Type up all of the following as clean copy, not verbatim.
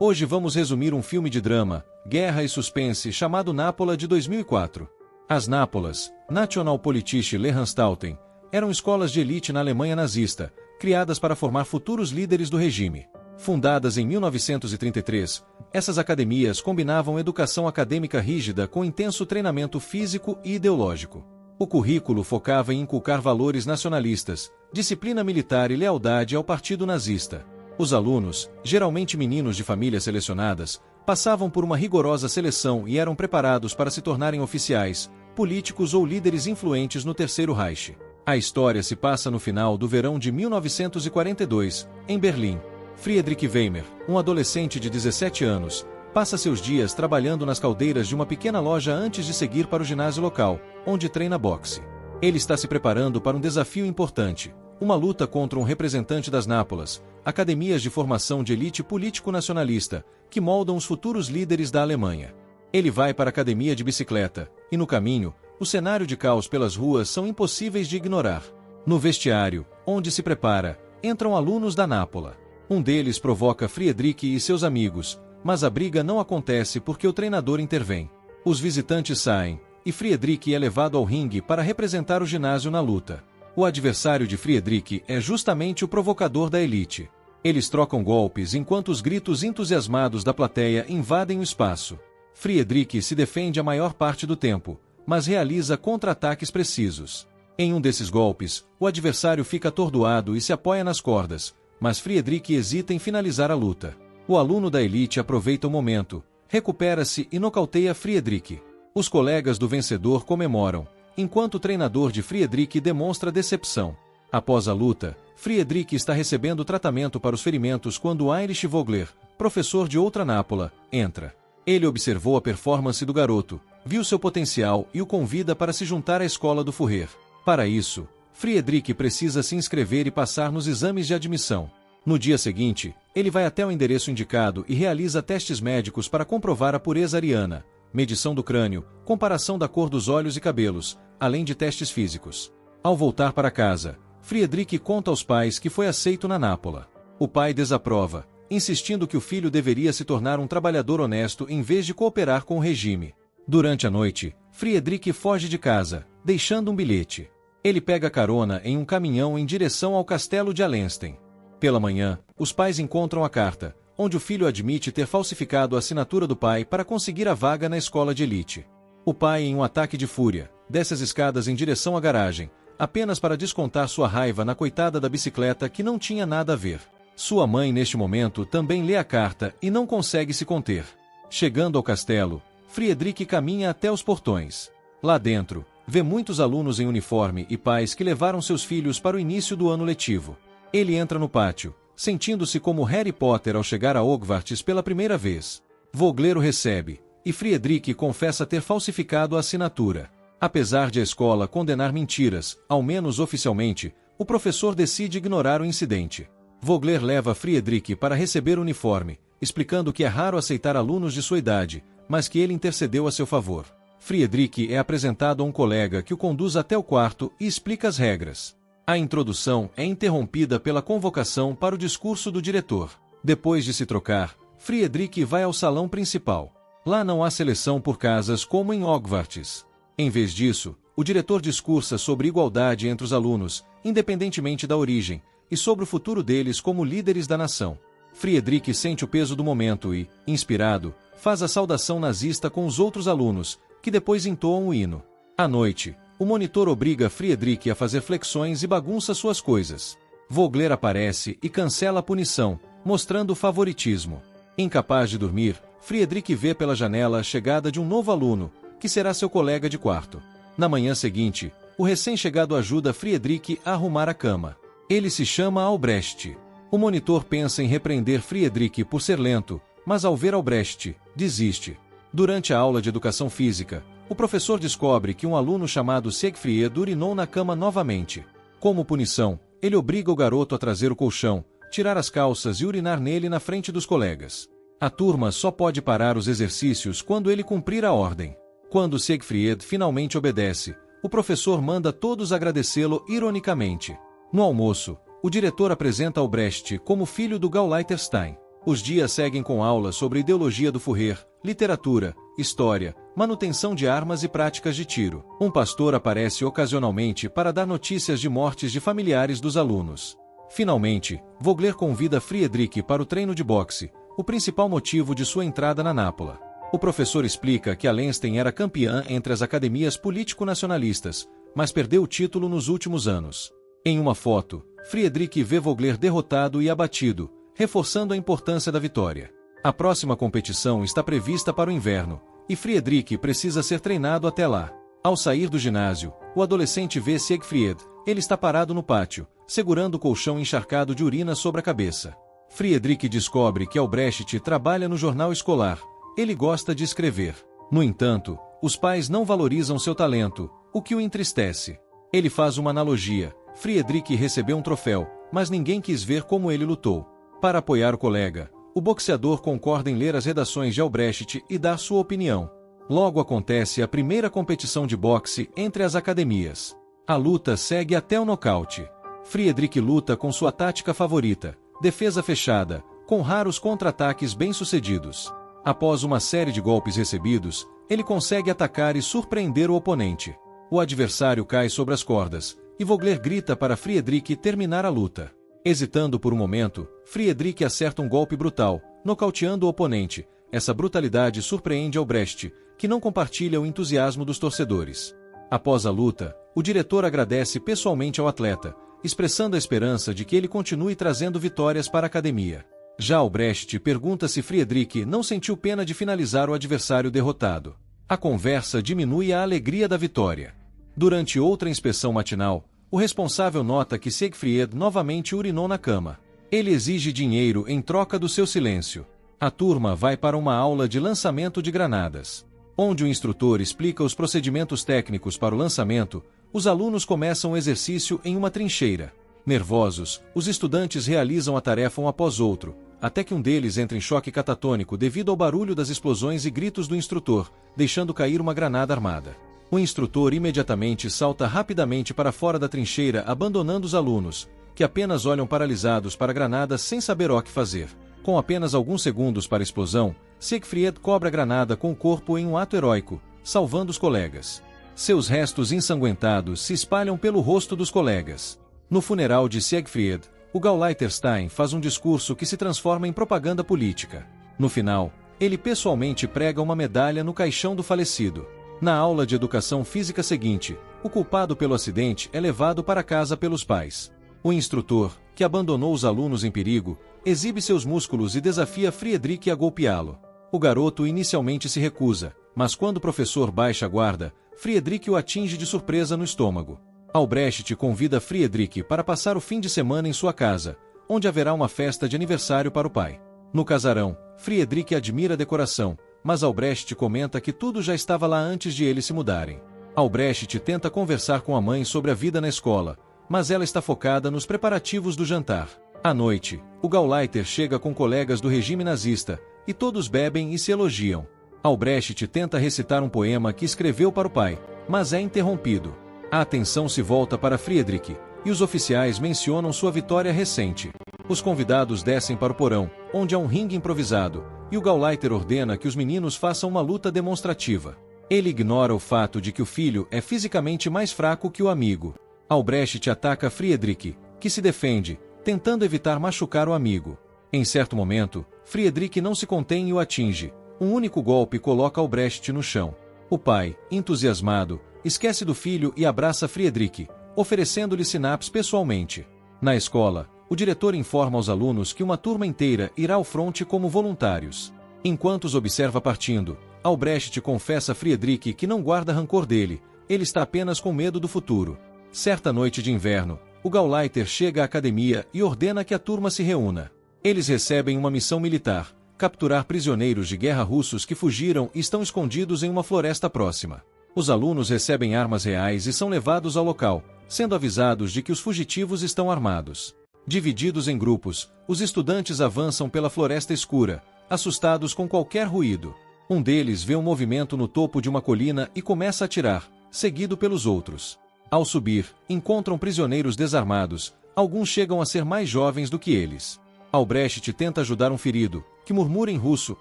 Hoje vamos resumir um filme de drama, guerra e suspense chamado Nápola de 2004. As Nápolas, Nationalpolitische Lehranstalten, eram escolas de elite na Alemanha nazista, criadas para formar futuros líderes do regime. Fundadas em 1933, essas academias combinavam educação acadêmica rígida com intenso treinamento físico e ideológico. O currículo focava em inculcar valores nacionalistas, disciplina militar e lealdade ao partido nazista. Os alunos, geralmente meninos de famílias selecionadas, passavam por uma rigorosa seleção e eram preparados para se tornarem oficiais, políticos ou líderes influentes no Terceiro Reich. A história se passa no final do verão de 1942, em Berlim. Friedrich Weimer, um adolescente de 17 anos, passa seus dias trabalhando nas caldeiras de uma pequena loja antes de seguir para o ginásio local, onde treina boxe. Ele está se preparando para um desafio importante, uma luta contra um representante das Nápolas, academias de formação de elite político-nacionalista, que moldam os futuros líderes da Alemanha. Ele vai para a academia de bicicleta, e no caminho, o cenário de caos pelas ruas são impossíveis de ignorar. No vestiário, onde se prepara, entram alunos da Nápola. Um deles provoca Friedrich e seus amigos, mas a briga não acontece porque o treinador intervém. Os visitantes saem, e Friedrich é levado ao ringue para representar o ginásio na luta. O adversário de Friedrich é justamente o provocador da elite. Eles trocam golpes enquanto os gritos entusiasmados da plateia invadem o espaço. Friedrich se defende a maior parte do tempo, mas realiza contra-ataques precisos. Em um desses golpes, o adversário fica atordoado e se apoia nas cordas, mas Friedrich hesita em finalizar a luta. O aluno da elite aproveita o momento, recupera-se e nocauteia Friedrich. Os colegas do vencedor comemoram, enquanto o treinador de Friedrich demonstra decepção. Após a luta, Friedrich está recebendo tratamento para os ferimentos quando Heinrich Vogler, professor de outra Nápola, entra. Ele observou a performance do garoto, viu seu potencial e o convida para se juntar à escola do Führer. Para isso, Friedrich precisa se inscrever e passar nos exames de admissão. No dia seguinte, ele vai até o endereço indicado e realiza testes médicos para comprovar a pureza ariana, medição do crânio, comparação da cor dos olhos e cabelos, além de testes físicos. Ao voltar para casa, Friedrich conta aos pais que foi aceito na Nápola. O pai desaprova, insistindo que o filho deveria se tornar um trabalhador honesto em vez de cooperar com o regime. Durante a noite, Friedrich foge de casa, deixando um bilhete. Ele pega carona em um caminhão em direção ao castelo de Allenstein. Pela manhã, os pais encontram a carta, onde o filho admite ter falsificado a assinatura do pai para conseguir a vaga na escola de elite. O pai, em um ataque de fúria, desce as escadas em direção à garagem, apenas para descontar sua raiva na coitada da bicicleta que não tinha nada a ver. Sua mãe, neste momento, também lê a carta e não consegue se conter. Chegando ao castelo, Friedrich caminha até os portões. Lá dentro, vê muitos alunos em uniforme e pais que levaram seus filhos para o início do ano letivo. Ele entra no pátio, sentindo-se como Harry Potter ao chegar a Hogwarts pela primeira vez. Vogler o recebe, e Friedrich confessa ter falsificado a assinatura. Apesar de a escola condenar mentiras, ao menos oficialmente, o professor decide ignorar o incidente. Vogler leva Friedrich para receber o uniforme, explicando que é raro aceitar alunos de sua idade, mas que ele intercedeu a seu favor. Friedrich é apresentado a um colega que o conduz até o quarto e explica as regras. A introdução é interrompida pela convocação para o discurso do diretor. Depois de se trocar, Friedrich vai ao salão principal. Lá não há seleção por casas como em Hogwarts. Em vez disso, o diretor discursa sobre igualdade entre os alunos, independentemente da origem, e sobre o futuro deles como líderes da nação. Friedrich sente o peso do momento e, inspirado, faz a saudação nazista com os outros alunos, que depois entoam o hino. À noite, o monitor obriga Friedrich a fazer flexões e bagunça suas coisas. Vogler aparece e cancela a punição, mostrando favoritismo. Incapaz de dormir, Friedrich vê pela janela a chegada de um novo aluno, que será seu colega de quarto. Na manhã seguinte, o recém-chegado ajuda Friedrich a arrumar a cama. Ele se chama Albrecht. O monitor pensa em repreender Friedrich por ser lento, mas ao ver Albrecht, desiste. Durante a aula de educação física, o professor descobre que um aluno chamado Siegfried urinou na cama novamente. Como punição, ele obriga o garoto a trazer o colchão, tirar as calças e urinar nele na frente dos colegas. A turma só pode parar os exercícios quando ele cumprir a ordem. Quando Siegfried finalmente obedece, o professor manda todos agradecê-lo ironicamente. No almoço, o diretor apresenta Albrecht como filho do Gauleiterstein. Os dias seguem com aulas sobre ideologia do Führer, literatura, história, manutenção de armas e práticas de tiro. Um pastor aparece ocasionalmente para dar notícias de mortes de familiares dos alunos. Finalmente, Vogler convida Friedrich para o treino de boxe, o principal motivo de sua entrada na Nápola. O professor explica que a Lensten era campeã entre as academias político-nacionalistas, mas perdeu o título nos últimos anos. Em uma foto, Friedrich vê Vogler derrotado e abatido, reforçando a importância da vitória. A próxima competição está prevista para o inverno, e Friedrich precisa ser treinado até lá. Ao sair do ginásio, o adolescente vê Siegfried. Ele está parado no pátio, segurando o colchão encharcado de urina sobre a cabeça. Friedrich descobre que Albrecht trabalha no jornal escolar. Ele gosta de escrever. No entanto, os pais não valorizam seu talento, o que o entristece. Ele faz uma analogia. Friedrich recebeu um troféu, mas ninguém quis ver como ele lutou. Para apoiar o colega, o boxeador concorda em ler as redações de Albrecht e dar sua opinião. Logo acontece a primeira competição de boxe entre as academias. A luta segue até o nocaute. Friedrich luta com sua tática favorita, defesa fechada, com raros contra-ataques bem-sucedidos. Após uma série de golpes recebidos, ele consegue atacar e surpreender o oponente. O adversário cai sobre as cordas, e Vogler grita para Friedrich terminar a luta. Hesitando por um momento, Friedrich acerta um golpe brutal, nocauteando o oponente. Essa brutalidade surpreende Albrecht, que não compartilha o entusiasmo dos torcedores. Após a luta, o diretor agradece pessoalmente ao atleta, expressando a esperança de que ele continue trazendo vitórias para a academia. Já Albrecht pergunta se Friedrich não sentiu pena de finalizar o adversário derrotado. A conversa diminui a alegria da vitória. Durante outra inspeção matinal, o responsável nota que Siegfried novamente urinou na cama. Ele exige dinheiro em troca do seu silêncio. A turma vai para uma aula de lançamento de granadas. Onde o instrutor explica os procedimentos técnicos para o lançamento, os alunos começam o exercício em uma trincheira. Nervosos, os estudantes realizam a tarefa um após outro, até que um deles entra em choque catatônico devido ao barulho das explosões e gritos do instrutor, deixando cair uma granada armada. O instrutor imediatamente salta rapidamente para fora da trincheira, abandonando os alunos, que apenas olham paralisados para a granada sem saber o que fazer. Com apenas alguns segundos para a explosão, Siegfried cobre a granada com o corpo em um ato heróico, salvando os colegas. Seus restos ensanguentados se espalham pelo rosto dos colegas. No funeral de Siegfried, o Gauleiter faz um discurso que se transforma em propaganda política. No final, ele pessoalmente prega uma medalha no caixão do falecido. Na aula de educação física seguinte, o culpado pelo acidente é levado para casa pelos pais. O instrutor, que abandonou os alunos em perigo, exibe seus músculos e desafia Friedrich a golpeá-lo. O garoto inicialmente se recusa, mas quando o professor baixa a guarda, Friedrich o atinge de surpresa no estômago. Albrecht convida Friedrich para passar o fim de semana em sua casa, onde haverá uma festa de aniversário para o pai. No casarão, Friedrich admira a decoração, mas Albrecht comenta que tudo já estava lá antes de eles se mudarem. Albrecht tenta conversar com a mãe sobre a vida na escola, mas ela está focada nos preparativos do jantar. À noite, o Gauleiter chega com colegas do regime nazista, e todos bebem e se elogiam. Albrecht tenta recitar um poema que escreveu para o pai, mas é interrompido. A atenção se volta para Friedrich, e os oficiais mencionam sua vitória recente. Os convidados descem para o porão, onde há um ringue improvisado, e o Gauleiter ordena que os meninos façam uma luta demonstrativa. Ele ignora o fato de que o filho é fisicamente mais fraco que o amigo. Albrecht ataca Friedrich, que se defende, tentando evitar machucar o amigo. Em certo momento, Friedrich não se contém e o atinge. Um único golpe coloca Albrecht no chão. O pai, entusiasmado, esquece do filho e abraça Friedrich, oferecendo-lhe sinapses pessoalmente. Na escola, o diretor informa aos alunos que uma turma inteira irá ao fronte como voluntários. Enquanto os observa partindo, Albrecht confessa a Friedrich que não guarda rancor dele, ele está apenas com medo do futuro. Certa noite de inverno, o Gauleiter chega à academia e ordena que a turma se reúna. Eles recebem uma missão militar: capturar prisioneiros de guerra russos que fugiram e estão escondidos em uma floresta próxima. Os alunos recebem armas reais e são levados ao local, sendo avisados de que os fugitivos estão armados. Divididos em grupos, os estudantes avançam pela floresta escura, assustados com qualquer ruído. Um deles vê um movimento no topo de uma colina e começa a atirar, seguido pelos outros. Ao subir, encontram prisioneiros desarmados, alguns chegam a ser mais jovens do que eles. Albrecht tenta ajudar um ferido, que murmura em russo,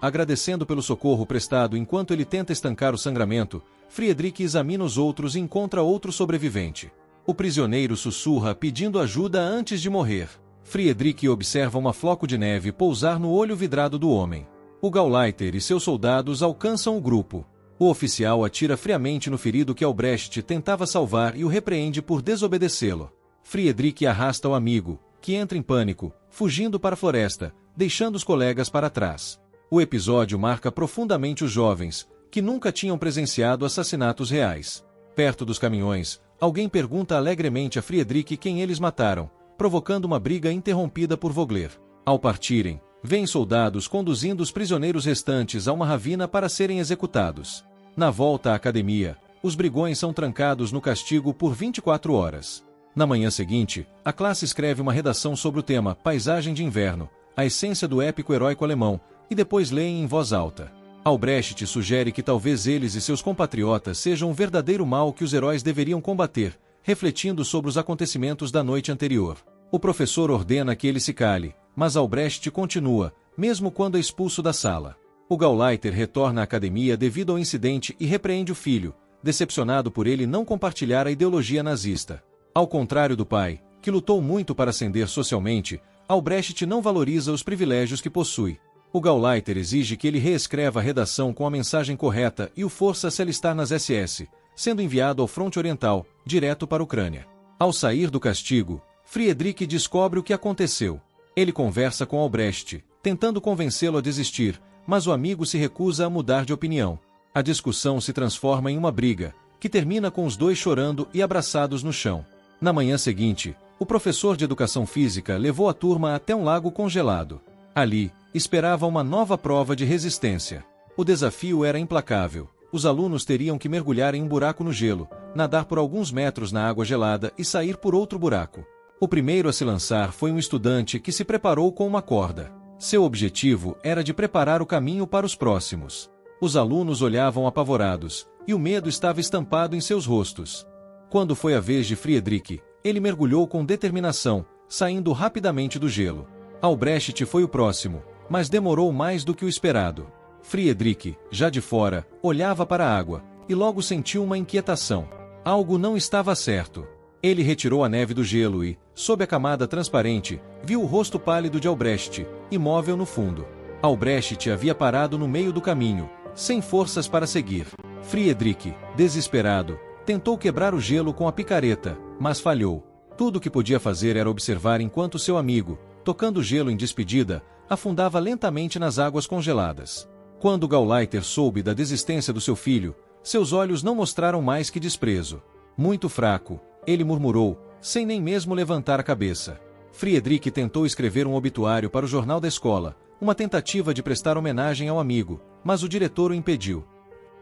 agradecendo pelo socorro prestado enquanto ele tenta estancar o sangramento. Friedrich examina os outros e encontra outro sobrevivente. O prisioneiro sussurra pedindo ajuda antes de morrer. Friedrich observa uma floco de neve pousar no olho vidrado do homem. O Gauleiter e seus soldados alcançam o grupo. O oficial atira friamente no ferido que Albrecht tentava salvar e o repreende por desobedecê-lo. Friedrich arrasta o amigo, que entra em pânico, fugindo para a floresta, deixando os colegas para trás. O episódio marca profundamente os jovens, que nunca tinham presenciado assassinatos reais. Perto dos caminhões, alguém pergunta alegremente a Friedrich quem eles mataram, provocando uma briga interrompida por Vogler. Ao partirem, vêm soldados conduzindo os prisioneiros restantes a uma ravina para serem executados. Na volta à academia, os brigões são trancados no castigo por 24 horas. Na manhã seguinte, a classe escreve uma redação sobre o tema Paisagem de Inverno, a essência do épico heróico alemão, e depois leem em voz alta. Albrecht sugere que talvez eles e seus compatriotas sejam o verdadeiro mal que os heróis deveriam combater, refletindo sobre os acontecimentos da noite anterior. O professor ordena que ele se cale, mas Albrecht continua, mesmo quando é expulso da sala. O Gauleiter retorna à academia devido ao incidente e repreende o filho, decepcionado por ele não compartilhar a ideologia nazista. Ao contrário do pai, que lutou muito para ascender socialmente, Albrecht não valoriza os privilégios que possui. O Gauleiter exige que ele reescreva a redação com a mensagem correta e o força a se alistar nas SS, sendo enviado ao fronte oriental, direto para a Ucrânia. Ao sair do castigo, Friedrich descobre o que aconteceu. Ele conversa com Albrecht, tentando convencê-lo a desistir, mas o amigo se recusa a mudar de opinião. A discussão se transforma em uma briga, que termina com os dois chorando e abraçados no chão. Na manhã seguinte, o professor de educação física levou a turma até um lago congelado. Ali, esperava uma nova prova de resistência. O desafio era implacável. Os alunos teriam que mergulhar em um buraco no gelo, nadar por alguns metros na água gelada e sair por outro buraco. O primeiro a se lançar foi um estudante que se preparou com uma corda. Seu objetivo era de preparar o caminho para os próximos. Os alunos olhavam apavorados, e o medo estava estampado em seus rostos. Quando foi a vez de Friedrich, ele mergulhou com determinação, saindo rapidamente do gelo. Albrecht foi o próximo, mas demorou mais do que o esperado. Friedrich, já de fora, olhava para a água, e logo sentiu uma inquietação. Algo não estava certo. Ele retirou a neve do gelo e, sob a camada transparente, viu o rosto pálido de Albrecht, imóvel no fundo. Albrecht havia parado no meio do caminho, sem forças para seguir. Friedrich, desesperado, tentou quebrar o gelo com a picareta, mas falhou. Tudo o que podia fazer era observar enquanto seu amigo, tocando gelo em despedida, afundava lentamente nas águas congeladas. Quando Gauleiter soube da desistência do seu filho, seus olhos não mostraram mais que desprezo. Muito fraco, ele murmurou, sem nem mesmo levantar a cabeça. Friedrich tentou escrever um obituário para o jornal da escola, uma tentativa de prestar homenagem ao amigo, mas o diretor o impediu.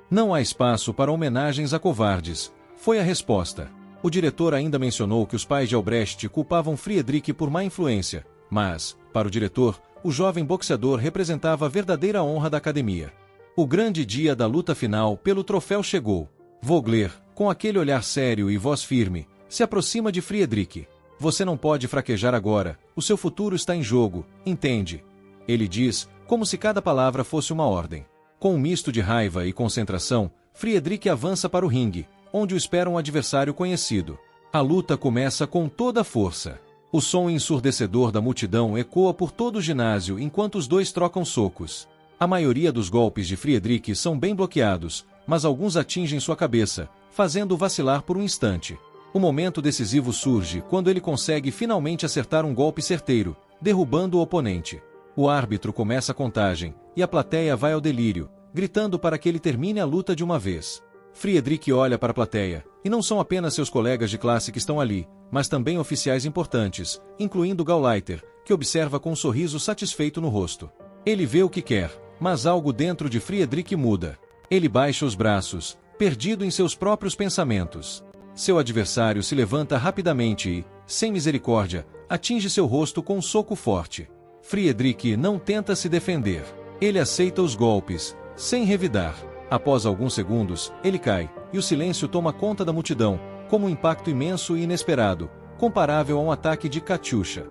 Não há espaço para homenagens a covardes, foi a resposta. O diretor ainda mencionou que os pais de Albrecht culpavam Friedrich por má influência, mas, para o diretor, o jovem boxeador representava a verdadeira honra da academia. O grande dia da luta final pelo troféu chegou. Vogler, com aquele olhar sério e voz firme, se aproxima de Friedrich. Você não pode fraquejar agora, o seu futuro está em jogo, entende? Ele diz, como se cada palavra fosse uma ordem. Com um misto de raiva e concentração, Friedrich avança para o ringue, onde o espera um adversário conhecido. A luta começa com toda a força. O som ensurdecedor da multidão ecoa por todo o ginásio enquanto os dois trocam socos. A maioria dos golpes de Friedrich são bem bloqueados, mas alguns atingem sua cabeça, fazendo-o vacilar por um instante. O momento decisivo surge quando ele consegue finalmente acertar um golpe certeiro, derrubando o oponente. O árbitro começa a contagem, e a plateia vai ao delírio, gritando para que ele termine a luta de uma vez. Friedrich olha para a plateia, e não são apenas seus colegas de classe que estão ali, mas também oficiais importantes, incluindo Gauleiter, que observa com um sorriso satisfeito no rosto. Ele vê o que quer, mas algo dentro de Friedrich muda. Ele baixa os braços, perdido em seus próprios pensamentos. Seu adversário se levanta rapidamente e, sem misericórdia, atinge seu rosto com um soco forte. Friedrich não tenta se defender. Ele aceita os golpes, sem revidar. Após alguns segundos, ele cai, e o silêncio toma conta da multidão, como um impacto imenso e inesperado, comparável a um ataque de Katyusha.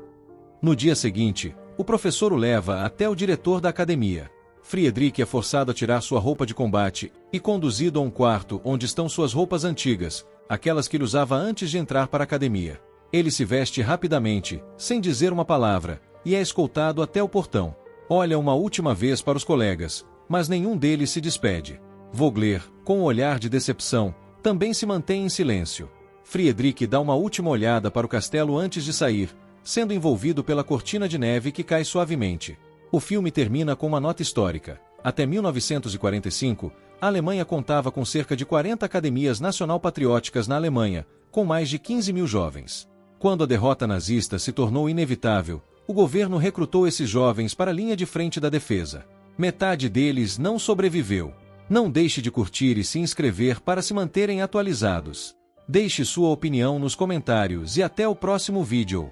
No dia seguinte, O professor o leva até o diretor da academia. Friedrich é forçado a tirar sua roupa de combate e conduzido a um quarto onde estão suas roupas antigas, aquelas que ele usava antes de entrar para a academia. Ele se veste rapidamente, sem dizer uma palavra, e é escoltado até o portão. Olha uma última vez para os colegas, mas nenhum deles se despede. Vogler, com um olhar de decepção, também se mantém em silêncio. Friedrich dá uma última olhada para o castelo antes de sair, sendo envolvido pela cortina de neve que cai suavemente. O filme termina com uma nota histórica. Até 1945, a Alemanha contava com cerca de 40 academias nacional-patrióticas na Alemanha, com mais de 15 mil jovens. Quando a derrota nazista se tornou inevitável, o governo recrutou esses jovens para a linha de frente da defesa. Metade deles não sobreviveu. Não deixe de curtir e se inscrever para se manterem atualizados. Deixe sua opinião nos comentários e até o próximo vídeo.